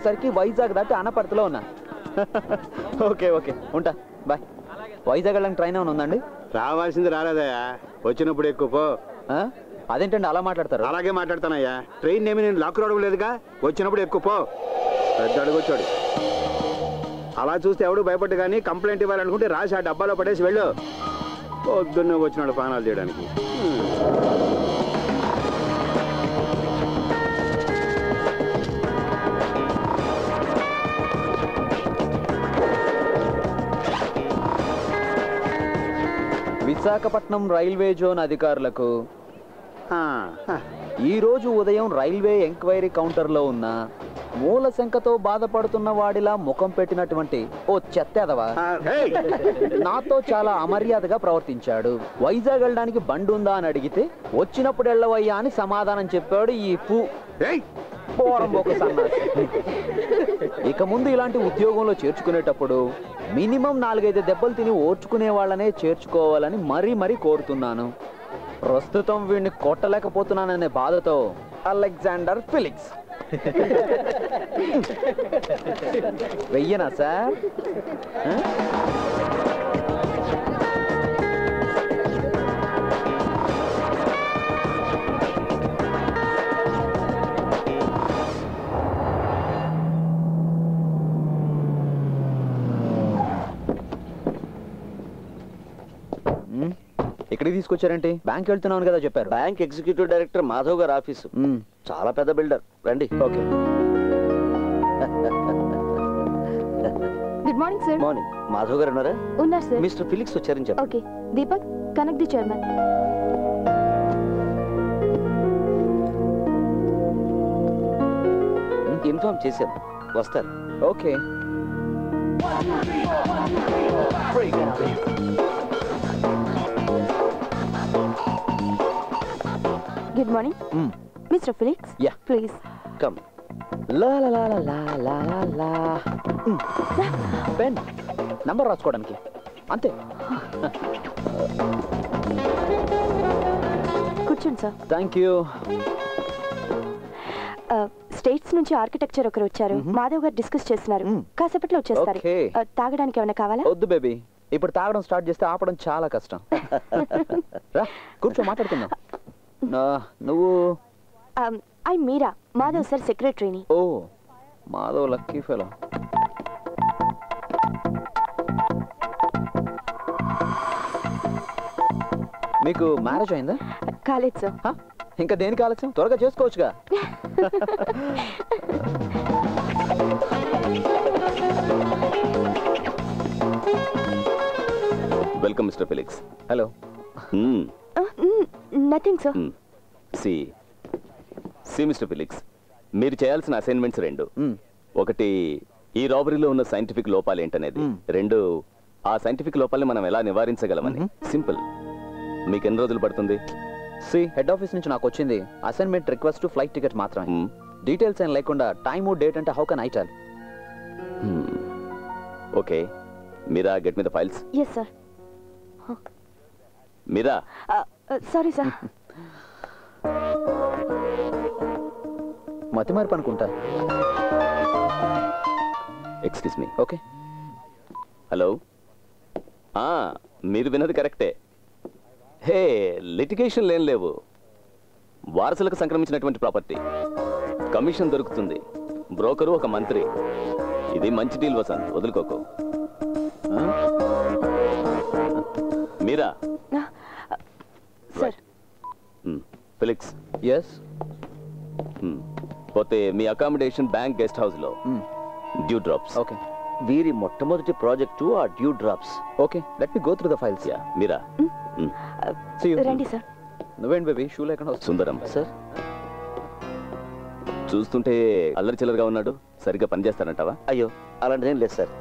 సరికి వైజాగ్ దాటి అనపర్తిలో ఉన్నా. ఓకే ఓకే ఉంటా, బాయ్. వైజాగ్ వెళ్ళడానికి ట్రైన్ ఏమైనా ఉందండి? రావాల్సింది రాలేదయ్యా, వచ్చినప్పుడు ఎక్కువ పో. అదేంటండి అలా మాట్లాడతారు? అలాగే మాట్లాడతానయ్యా, ట్రైన్ ఏమి నేను లాక్ రావడం లేదుగా, వచ్చినప్పుడు ఎక్కువ పో. పెద్ద అడుగొచ్చాడు. అలా చూస్తే ఎవడు భయపడ్డు, కానీ కంప్లైంట్ ఇవ్వాలనుకుంటే రాసి ఆ డబ్బాలో పడేసి వెళ్ళు. పొద్దున్నే వచ్చినాడు పానాలు చేయడానికి. విశాఖపట్నం రైల్వే జోన్ అధికారులకు ఈరోజు ఉదయం రైల్వే ఎంక్వైరీ కౌంటర్లో ఉన్న మూల శంకతో బాధపడుతున్న వాడిలా ముఖం పెట్టినటువంటి ఓ చెత్తెదవా నాతో చాలా అమర్యాదగా ప్రవర్తించాడు. వైజాగ్ వెళ్ళడానికి బండి ఉందా అని అడిగితే వచ్చినప్పుడు వెళ్ళవయ్యా అని సమాధానం చెప్పాడు ఈ ఇక ముందు ఇలాంటి ఉద్యోగంలో చేర్చుకునేటప్పుడు మినిమం 4-5 దెబ్బలు తిని ఓర్చుకునే వాళ్ళనే చేర్చుకోవాలని మరీ కోరుతున్నాను. ప్రస్తుతం వీడిని కొట్టలేకపోతున్నాననే బాధతో అలెగ్జాండర్ ఫిలిక్స్. వెయ్యనా సార్? ఇక్కడికి తీసుకొచ్చారంటే? బ్యాంక్ వెళ్తున్నాను కదా చెప్పారు. బ్యాంక్ ఎగ్జిక్యూటివ్ డైరెక్టర్ మాధవ్ గారు ఆఫీసు. చాలా పెద్ద బిల్డర్. రండి. Okay. Good morning sir. Morning. Madhav గారు ఉన్నారా? ఉన్నారు సార్. మిస్టర్ ఫిలిక్స్ వచ్చారని చెప్పండి. Okay. Deepak, connect the chairman. Inform చేశాను, వస్తారు. Okay. Good morning mister Felix. Ya please come. లా లా లా లా లా లా లా. పెన్ నంబర్ రాసుకోవడానికి అంతే. కూర్చోండి సార్. Thank you. స్టేట్స్ నుంచి ఆర్కిటెక్చర్ ఒకరు వచ్చారు. మాధవ్ గారు డిస్కస్ చేస్తున్నారు. కాసేపట్లో వచ్చేస్తారు. తాగడానికి ఏమైనా కావాలా? వద్దు బేబీ, ఇప్పుడు తాగడం స్టార్ట్ చేస్తే ఆపడం చాలా కష్టం. రా కూర్చో, మాట్లాడుకుందాం. నువ్వు? ఐ మీరా, మాధవ్ సార్ సెక్రటరీని. Oh, Madhav lucky fellow. మీకు మ్యారేజ్ అయిందా? కాలేదు సార్. ఇంకా దేనికి ఆలస్యం? త్వరగా చేసుకోవచ్చుగా. Welcome mister Felix. Hello. Nothing sir. See mister Felix, మీరు చేయాల్సిన అసైన్మెంట్స్ 2. ఒకటి, ఈ రాబరీలో ఉన్న సైంటిఫిక్ లోపాలు ఏంటనేది. 2, ఆ సైంటిఫిక్ లోపాలని మనం ఎలా నివారించగలమని. సింపుల్. మీకు ఎన్ని రోజులు పడుతుంది? హెడ్ ఆఫీస్ నుంచి నాకు వచ్చింది అసైన్మెంట్ రిక్వెస్ట్, ఫ్లైట్ టికెట్ మాత్రమే. డీటెయిల్స్ ఏం లేకుండా టైము డేట్ అంటే how can I tell? Okay. Meera, get me the files. Yes sir. Meera. Sorry sir. మతి మార్పు అనుకుంటా. Excuse me. ఓకే. హలో. మీరు విన్నది కరెక్టే. హే, లిటిగేషన్ ఏం లేవు. వారసులకు సంక్రమించినటువంటి ప్రాపర్టీ. కమిషన్ దొరుకుతుంది. బ్రోకరు ఒక మంత్రి. ఇది మంచి డీల్ వసంత్, వదులుకోకు. మీరా. ఫిలిక్స్. ఎస్. పోతే మీ అకామిడేషన్ బ్యాంక్ గెస్ట్ హౌస్ లో డ్యూ డ్రాప్స్. ఓకే. వీరి మొట్టమొదటి ప్రాజెక్టు ఆ dew drops. Okay, let me go through the files. Ya. Meera. రండి సార్. నువ్వేంటి బేబీ షూ లేకుండా? సుందరం సార్. చూస్తుంటే అల్లరి చిల్లరగా ఉన్నాడు. సరిగ్గా పనిచేస్తానంటావా? అయ్యో, అలాంటిదేం లేదు సార్.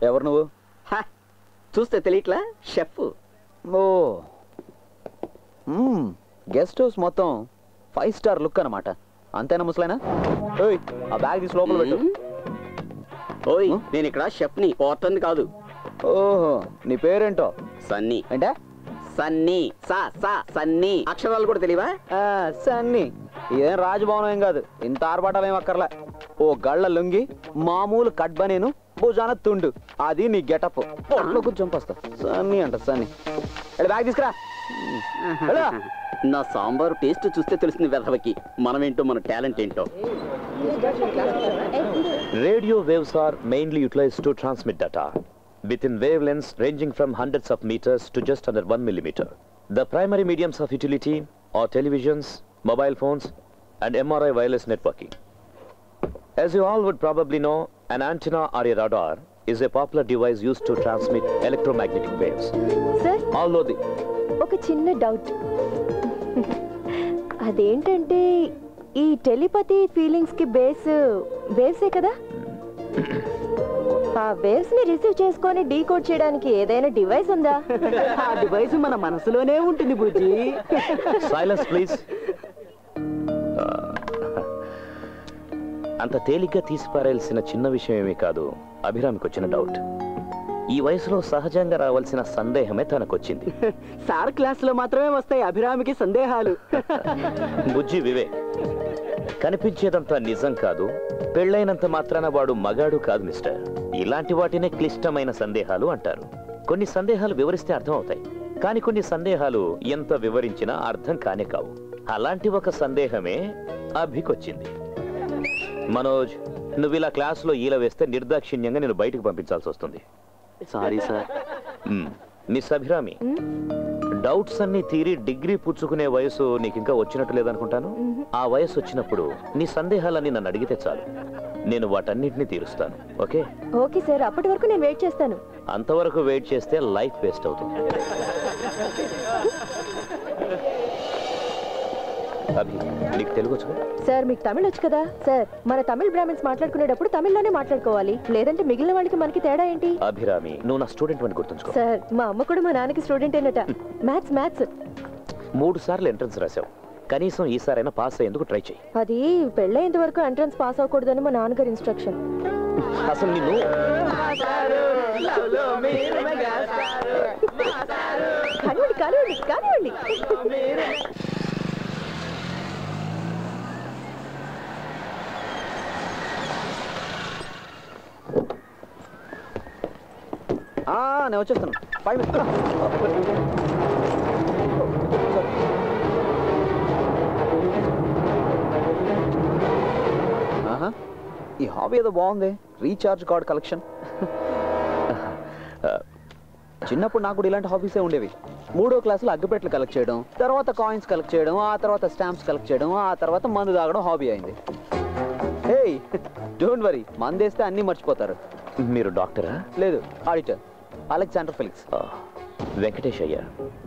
ఎవరు నువ్వు? చూస్తే తెలియట్లా, షెఫ్. ఓ గెస్ట్ హౌస్ మొత్తం 5 స్టార్ లుక్ అన్నమాట. అంతేనా ముసలైనా? ఓయ్ ఆ బ్యాగ్ తీసి లోపల పెట్టు. ఓయ్ నేను ఇక్కడ షెఫ్ని, పోర్టర్ని కాదు. ఓహో నీ పేరేంటో? సన్నీ. అంటే సన్నీ. సన్నీ. అక్షరాలు కూడా తెలియవా? సన్నీ. ఇదేం రాజభవనం ఏం కాదు, ఇంత ఆర్భాటాలు ఏం అక్కర్లే. ఓ గళ్ళ లుంగి, మామూలు కట్ బనేను, భుజాన తుండు, అది నీ గెటప్. పొట్లో కూర్చొని వస్తా. సన్నీ అంట సన్నీ. బ్యాగ్ తీసుకురా. నా సాంబార్ టేస్ట్ చూస్తే తెలుస్తుంది వెధవకి మనమేంటో, మన టాలెంట్ ఏంటో. Radio waves are mainly utilized to transmit data within wavelengths ranging from hundreds of meters to just under 1 millimeter. The primary mediums of utility are televisions, mobile phones, and MRI wireless networking. As you all would probably know, an antenna or a radar is a popular device used to transmit electromagnetic waves. Sir, Although the ఒక చిన్న doubt. అదేంటంటే ఈ telepathy feelings కి base వేవ్సే కదా? ఆ waves ని receive చేసుకొని decode చేయడానికి ఏదైనా డివైస్ ఉందా? ఆ డివైస్ మన మనసులోనే ఉంటుంది బుజ్జి. Silence please. అంత తేలిగ్గా తీసిపారేయాల్సిన చిన్న విషయం ఏమీ కాదు అభిరామికి వచ్చిన డౌట్. ఈ వయసులో సహజంగా రావాల్సిన సందేహమే తనకొచ్చింది. సార్ క్లాస్ లో మాత్రమే వస్తాయి అభిరామికి సందేహాలు. బుజ్జి వివేక్, కనిపించేదంతా నిజం కాదు, పెళ్ళైనంత మాత్రాన వాడు మగాడు కాదు మిస్టర్. ఇలాంటి వాటినే క్లిష్టమైన సందేహాలు అంటారు. కొన్ని సందేహాలు వివరిస్తే అర్థం అవుతాయి, కానీ కొన్ని సందేహాలు ఎంత వివరించినా అర్థం కానే కావు. అలాంటి ఒక సందేహమే అభికొచ్చింది. మనోజ్, నువ్వు ఇలా క్లాసులో ఈల వేస్తే నిర్దాక్షిణ్యంగా నేను బయటకు పంపించాల్సి వస్తుంది. Sorry sir. Miss Abhirami, doubts అన్ని తీరి డిగ్రీ పుచ్చుకునే వయసు నీకు ఇంకా వచ్చినట్టు లేదనుకుంటాను. ఆ వయసు వచ్చినప్పుడు నీ సందేహాలన్నీ నన్ను అడిగితే చాలు, నేను వాటన్నిటిని తీరుస్తాను. ఓకే? ఓకే సార్, అప్పటి వరకు నేను వెయిట్ చేస్తాను. అంతవరకు వెయిట్ చేస్తే లైఫ్ వేస్ట్ అవుతుంది. అభి, నీకు తెలుగు వచ్చు? సార్ మీకు తమిళ్ వచ్చు కదా? సార్ మన తమిళ్ బ్రాహ్మణ్స్ మాట్లాడుకునేటప్పుడు తమిళ్లోనే మాట్లాడుకోవాలి, లేదంటే మిగిలిన వాళ్ళకి మనకి తేడా ఏంటి? అభిరామి, నువ్వు నా స్టూడెంట్ అని గుర్తుంచుకో. సార్ మా అమ్మ కూడా మా నాన్నకి స్టూడెంట్ ఏనట. మ్యాథ్స్ 3 సార్లు ఎంట్రన్స్ రాసావు, కనీసం ఈసారైనా పాస్ అయ్యేందుకు ట్రై చేయి. అది పెళ్ళేంత వరకు ఎంట్రన్స్ పాస్ అవ్వకూడదని మా నాన్నగారి ఇన్స్ట్రక్షన్. అసలు నిన్ను కానివ్వండి. నేను వచ్చేస్తాను. 5 minutes. ఈ హాబీ ఏదో బాగుంది, రీఛార్జ్ కార్డ్ కలెక్షన్. చిన్నప్పుడు నాకు కూడా ఇలాంటి హాబీసే ఉండేవి. 3వ క్లాసులో అగ్గిపెట్లు కలెక్ట్ చేయడం, తర్వాత కాయిన్స్ కలెక్ట్ చేయడం, ఆ తర్వాత స్టాంప్స్ కలెక్ట్ చేయడం, ఆ తర్వాత మందు తాగడం హాబీ అయింది. హే డోంట్ వరీ, మందేస్తే అన్నీ మర్చిపోతారు. మీరు డాక్టరా? లేదు, ఆడిటర్ అలెగ్జాండర్ ఫెలిక్స్. వెంకటేష్ అయ్యా,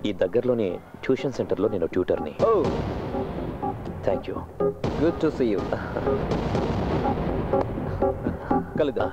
ఈ దగ్గరలోని ట్యూషన్ సెంటర్లో నేను ట్యూటర్ని. Oh thank you. Good to see you. కలుద్దాం.